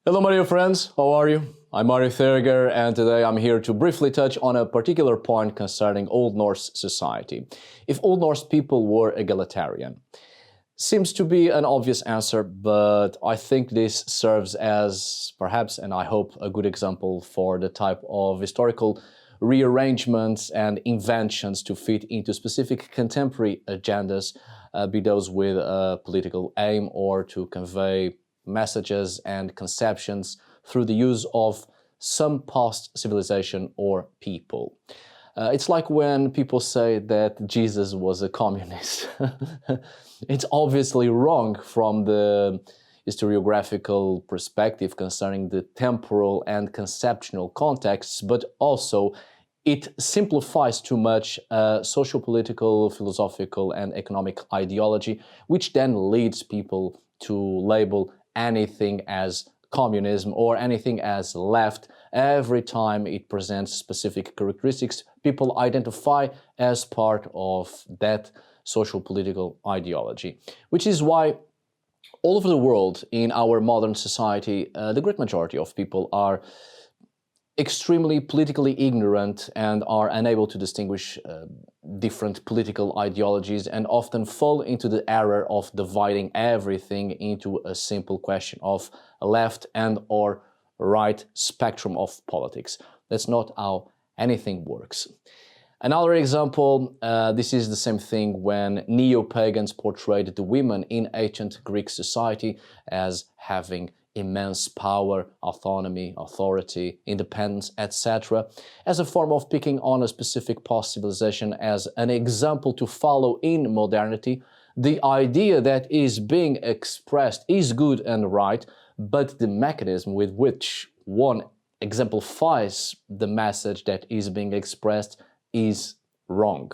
Hello my dear friends, how are you? I'm Mario Theriger and today I'm here to briefly touch on a particular point concerning Old Norse society. If Old Norse people were egalitarian. Seems to be an obvious answer, but I think this serves as perhaps, and I hope, a good example for the type of historical rearrangements and inventions to fit into specific contemporary agendas, be those with a political aim or to convey messages and conceptions through the use of some past civilization or people. It's like when people say that Jesus was a communist. It's obviously wrong from the historiographical perspective concerning the temporal and conceptual contexts, but also it simplifies too much socio-political, philosophical, and economic ideology, which then leads people to label anything as communism or anything as left every time it presents specific characteristics people identify as part of that social political ideology. Which is why all over the world in our modern society, the great majority of people are extremely politically ignorant and are unable to distinguish different political ideologies and often fall into the error of dividing everything into a simple question of left and or right spectrum of politics. That's not how anything works. Another example, this is the same thing when neo-pagans portrayed the women in ancient Greek society as having immense power, autonomy, authority, independence, etc., as a form of picking on a specific past civilization as an example to follow in modernity. The idea that is being expressed is good and right, but the mechanism with which one exemplifies the message that is being expressed is wrong.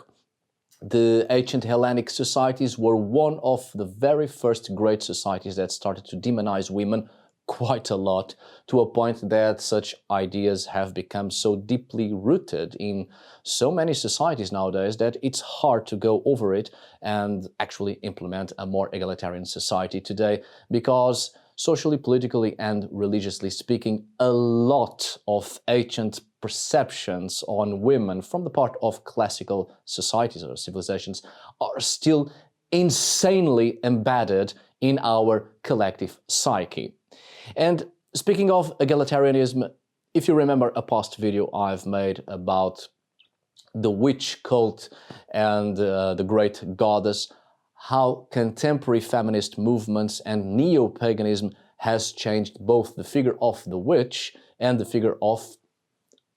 The ancient Hellenic societies were one of the very first great societies that started to demonize women quite a lot, to a point that such ideas have become so deeply rooted in so many societies nowadays that it's hard to go over it and actually implement a more egalitarian society today, because socially, politically, and religiously speaking, a lot of ancient perceptions on women from the part of classical societies or civilizations are still insanely embedded in our collective psyche. And speaking of egalitarianism, if you remember a past video I've made about the witch cult and the great goddess, how contemporary feminist movements and neo-paganism has changed both the figure of the witch and the figure of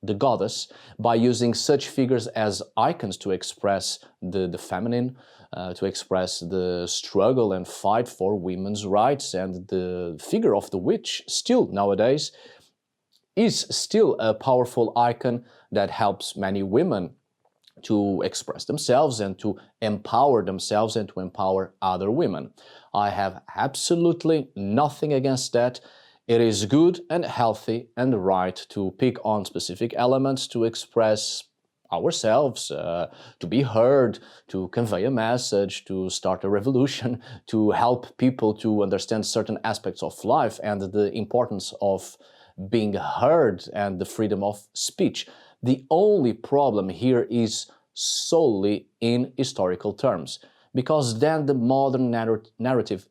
the goddess by using such figures as icons to express the feminine, to express the struggle and fight for women's rights. And the figure of the witch still nowadays is still a powerful icon that helps many women to express themselves and to empower themselves and to empower other women. I have absolutely nothing against that. It is good and healthy and right to pick on specific elements to express ourselves, to be heard, to convey a message, to start a revolution, to help people to understand certain aspects of life and the importance of being heard and the freedom of speech. The only problem here is solely in historical terms, because then the modern narrative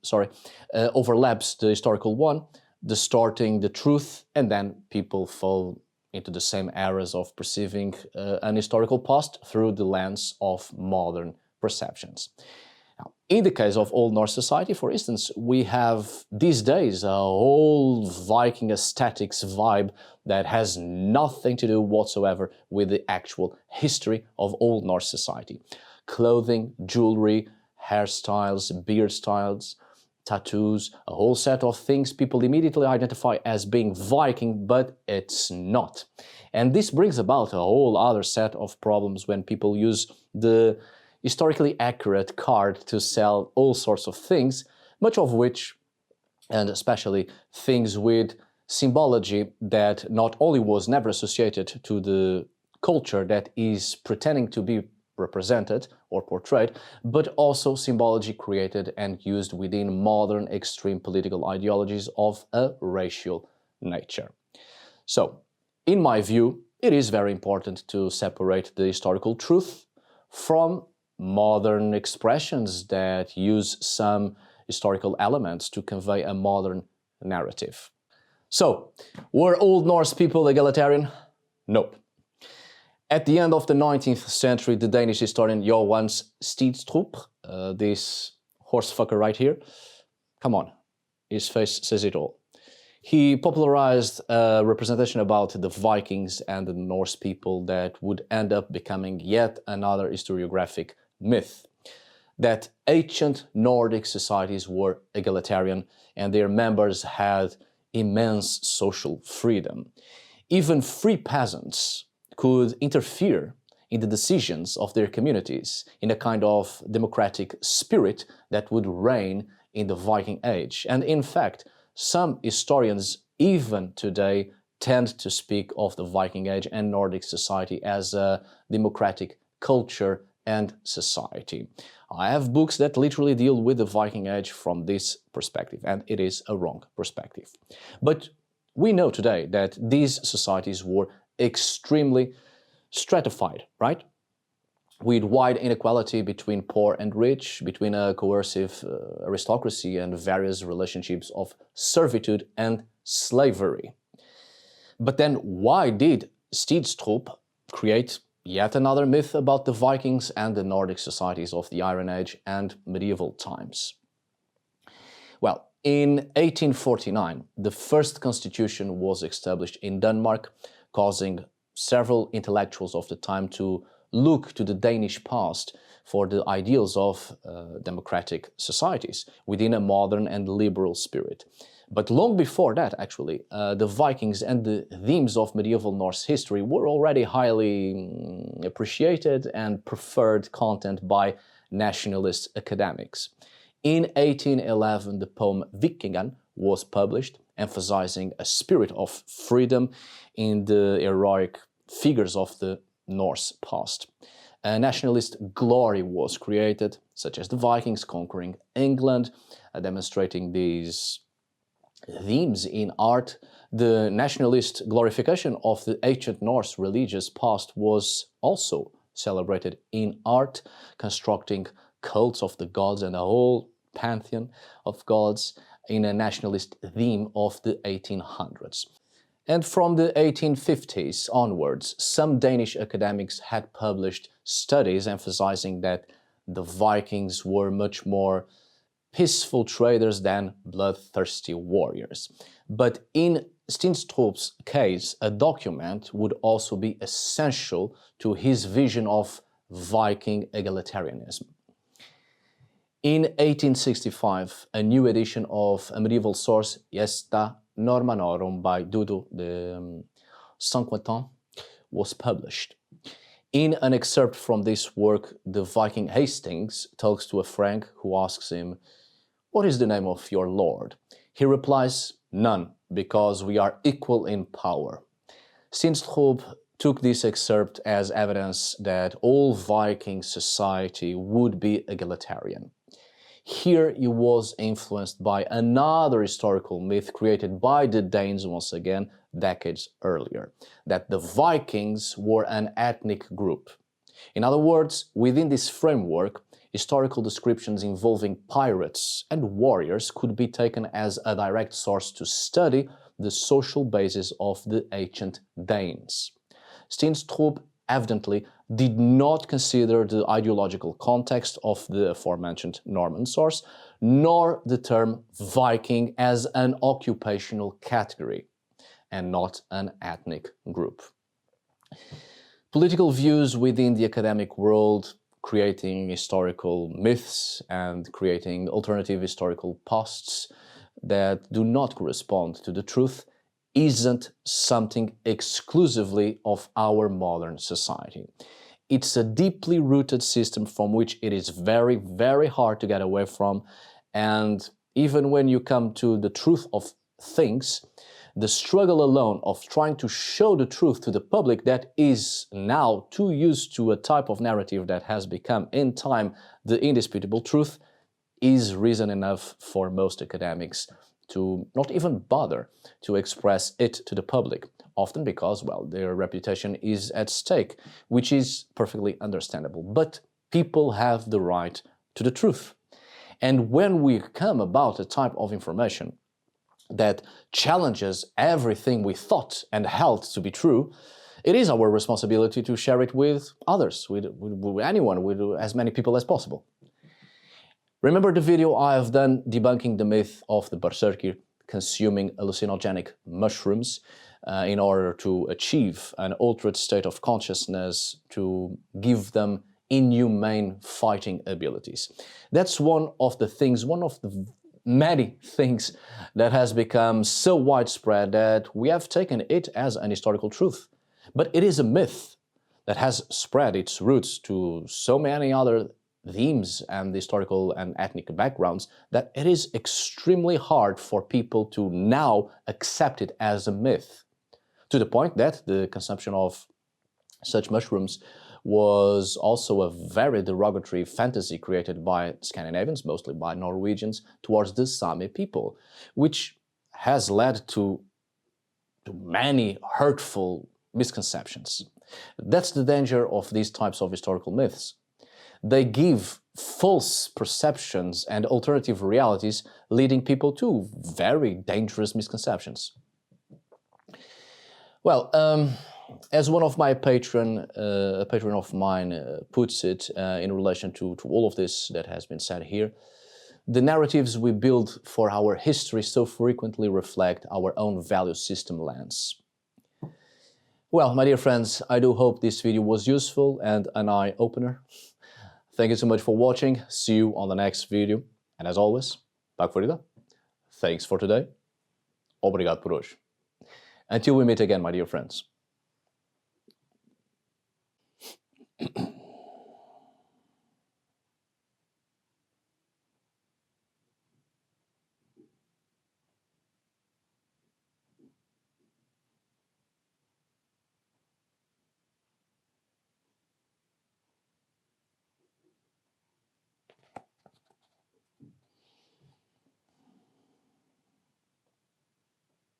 overlaps the historical one, distorting the truth, and then people fall into the same errors of perceiving an historical past through the lens of modern perceptions. Now, in the case of Old Norse society, for instance, we have these days a whole Viking aesthetics vibe that has nothing to do whatsoever with the actual history of Old Norse society. Clothing, jewelry, hairstyles, beard styles, tattoos, a whole set of things people immediately identify as being Viking, but it's not. And this brings about a whole other set of problems when people use the historically accurate card to sell all sorts of things, much of which, and especially things with symbology that not only was never associated to the culture that is pretending to be represented or portrayed, but also symbology created and used within modern extreme political ideologies of a racial nature. So, in my view, it is very important to separate the historical truth from modern expressions that use some historical elements to convey a modern narrative. So, were Old Norse people egalitarian? Nope. At the end of the 19th century, the Danish historian Johannes Steenstrup, this horsefucker right here, come on, his face says it all. He popularized a representation about the Vikings and the Norse people that would end up becoming yet another historiographic myth, that ancient Nordic societies were egalitarian and their members had immense social freedom. Even free peasants could interfere in the decisions of their communities in a kind of democratic spirit that would reign in the Viking Age. And in fact, some historians even today tend to speak of the Viking Age and Nordic society as a democratic culture and society. I have books that literally deal with the Viking Age from this perspective, and it is a wrong perspective. But we know today that these societies were extremely stratified, right? With wide inequality between poor and rich, between a coercive aristocracy and various relationships of servitude and slavery. But then why did Steenstrup create yet another myth about the Vikings and the Nordic societies of the Iron Age and medieval times? Well, in 1849, the first constitution was established in Denmark, causing several intellectuals of the time to look to the Danish past for the ideals of democratic societies within a modern and liberal spirit. But long before that, actually, the Vikings and the themes of medieval Norse history were already highly appreciated and preferred content by nationalist academics. In 1811, the poem Vikingen was published, emphasizing a spirit of freedom in the heroic figures of the Norse past. A nationalist glory was created, such as the Vikings conquering England, demonstrating these themes in art. The nationalist glorification of the ancient Norse religious past was also celebrated in art, constructing cults of the gods and a whole pantheon of gods in a nationalist theme of the 1800s. And from the 1850s onwards, some Danish academics had published studies emphasizing that the Vikings were much more peaceful traders than bloodthirsty warriors. But in Steenstrup's case, a document would also be essential to his vision of Viking egalitarianism. In 1865, a new edition of a medieval source, Gesta Normanorum by Dudu de Saint-Quentin, was published. In an excerpt from this work, the Viking Hastings talks to a Frank who asks him, "What is the name of your lord?" He replies, "None, because we are equal in power." Steenstrup took this excerpt as evidence that all Viking society would be egalitarian. Here he was influenced by another historical myth created by the Danes once again, decades earlier, that the Vikings were an ethnic group. In other words, within this framework, historical descriptions involving pirates and warriors could be taken as a direct source to study the social basis of the ancient Danes. Steenstrup evidently did not consider the ideological context of the aforementioned Norman source, nor the term Viking as an occupational category, and not an ethnic group. Political views within the academic world, creating historical myths and creating alternative historical posts that do not correspond to the truth, isn't something exclusively of our modern society. It's a deeply rooted system from which it is very, very hard to get away from, and even when you come to the truth of things, the struggle alone of trying to show the truth to the public that is now too used to a type of narrative that has become in time the indisputable truth is reason enough for most academics to not even bother to express it to the public, often because, well, their reputation is at stake, which is perfectly understandable. But people have the right to the truth. And when we come about a type of information that challenges everything we thought and held to be true, it is our responsibility to share it with others, with anyone, with as many people as possible. Remember the video I have done debunking the myth of the berserker consuming hallucinogenic mushrooms in order to achieve an altered state of consciousness to give them inhumane fighting abilities. That's one of the many things that has become so widespread that we have taken it as an historical truth. But it is a myth that has spread its roots to so many other themes and historical and ethnic backgrounds that it is extremely hard for people to now accept it as a myth, to the point that the consumption of such mushrooms was also a very derogatory fantasy created by Scandinavians, mostly by Norwegians, towards the Sami people, which has led to many hurtful misconceptions. That's the danger of these types of historical myths. They give false perceptions and alternative realities, leading people to very dangerous misconceptions. Well, as one of my a patron of mine puts it in relation to all of this that has been said here, the narratives we build for our history so frequently reflect our own value system lens. Well, my dear friends, I do hope this video was useful and an eye-opener. Thank you so much for watching. See you on the next video. And as always, tack för idag. Thanks for today. Obrigado por hoje. Until we meet again, my dear friends.